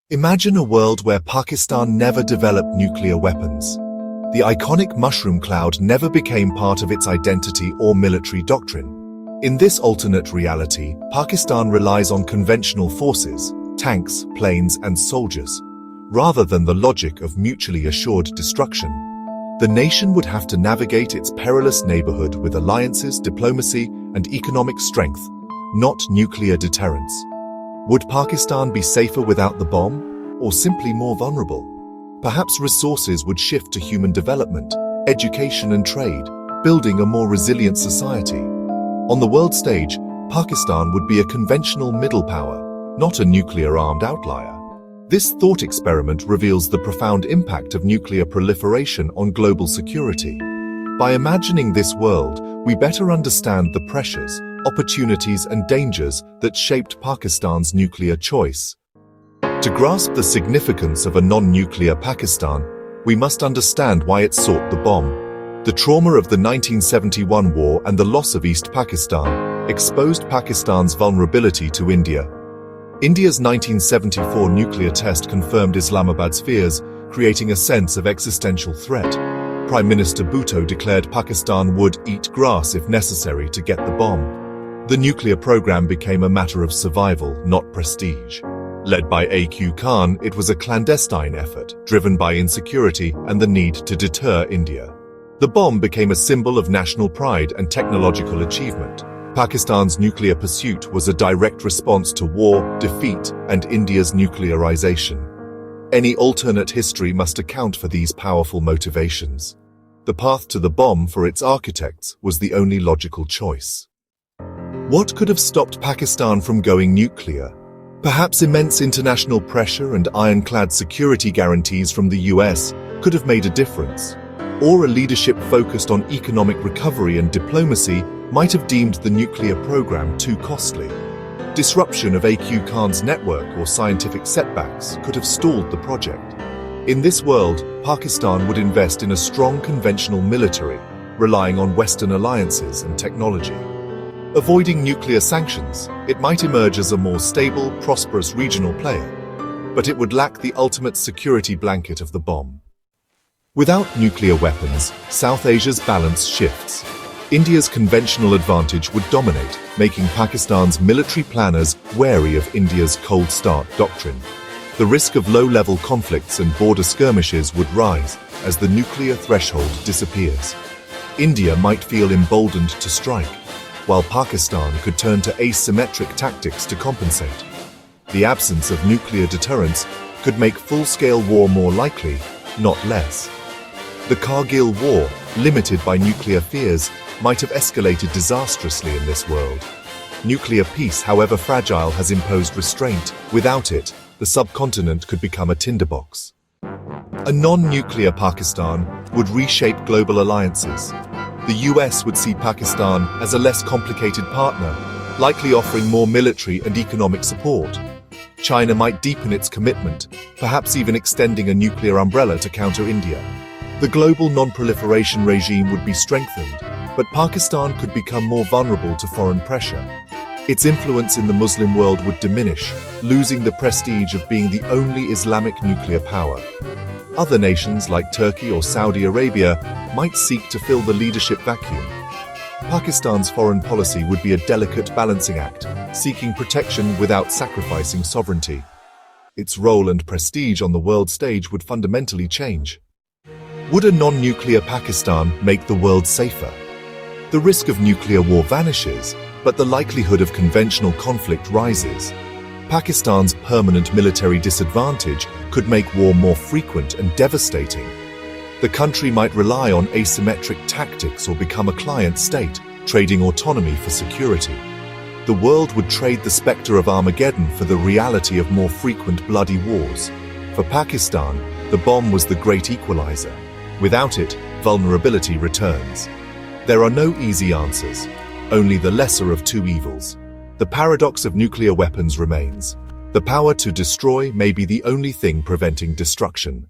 Imagine a world where Pakistan never developed nuclear weapons. The iconic mushroom cloud never became part of its identity or military doctrine. In this alternate reality, Pakistan relies on conventional forces, tanks, planes, and soldiers, rather than the logic of mutually assured destruction. The nation would have to navigate its perilous neighborhood with alliances, diplomacy, and economic strength, not nuclear deterrence. Would Pakistan be safer without the bomb, or simply more vulnerable? Perhaps resources would shift to human development, education and trade, building a more resilient society. On the world stage, Pakistan would be a conventional middle power, not a nuclear-armed outlier. This thought experiment reveals the profound impact of nuclear proliferation on global security. By imagining this world, we better understand the pressures, opportunities and dangers that shaped Pakistan's nuclear choice. To grasp the significance of a non-nuclear Pakistan, we must understand why it sought the bomb. The trauma of the 1971 war and the loss of East Pakistan exposed Pakistan's vulnerability to India. India's 1974 nuclear test confirmed Islamabad's fears, creating a sense of existential threat. Prime Minister Bhutto declared Pakistan would eat grass if necessary to get the bomb. The nuclear program became a matter of survival, not prestige. Led by A.Q. Khan, it was a clandestine effort, driven by insecurity and the need to deter India. The bomb became a symbol of national pride and technological achievement. Pakistan's nuclear pursuit was a direct response to war, defeat, and India's nuclearization. Any alternate history must account for these powerful motivations. The path to the bomb for its architects was the only logical choice. What could have stopped Pakistan from going nuclear? Perhaps immense international pressure and ironclad security guarantees from the US could have made a difference. Or a leadership focused on economic recovery and diplomacy might have deemed the nuclear program too costly. Disruption of A.Q. Khan's network or scientific setbacks could have stalled the project. In this world, Pakistan would invest in a strong conventional military, relying on Western alliances and technology. Avoiding nuclear sanctions, it might emerge as a more stable, prosperous regional player, but it would lack the ultimate security blanket of the bomb. Without nuclear weapons, South Asia's balance shifts. India's conventional advantage would dominate, making Pakistan's military planners wary of India's cold start doctrine. The risk of low-level conflicts and border skirmishes would rise as the nuclear threshold disappears. India might feel emboldened to strike, while Pakistan could turn to asymmetric tactics to compensate. The absence of nuclear deterrence could make full-scale war more likely, not less. The Kargil War, limited by nuclear fears, might have escalated disastrously in this world. Nuclear peace, however fragile, has imposed restraint. Without it, the subcontinent could become a tinderbox. A non-nuclear Pakistan would reshape global alliances. The US would see Pakistan as a less complicated partner, likely offering more military and economic support. China might deepen its commitment, perhaps even extending a nuclear umbrella to counter India. The global non-proliferation regime would be strengthened, but Pakistan could become more vulnerable to foreign pressure. Its influence in the Muslim world would diminish, losing the prestige of being the only Islamic nuclear power. Other nations like Turkey or Saudi Arabia might seek to fill the leadership vacuum. Pakistan's foreign policy would be a delicate balancing act, seeking protection without sacrificing sovereignty. Its role and prestige on the world stage would fundamentally change. Would a non-nuclear Pakistan make the world safer? The risk of nuclear war vanishes, but the likelihood of conventional conflict rises. Pakistan's permanent military disadvantage could make war more frequent and devastating. The country might rely on asymmetric tactics or become a client state, trading autonomy for security. The world would trade the specter of Armageddon for the reality of more frequent bloody wars. For Pakistan, the bomb was the great equalizer. Without it, vulnerability returns. There are no easy answers, only the lesser of two evils. The paradox of nuclear weapons remains. The power to destroy may be the only thing preventing destruction.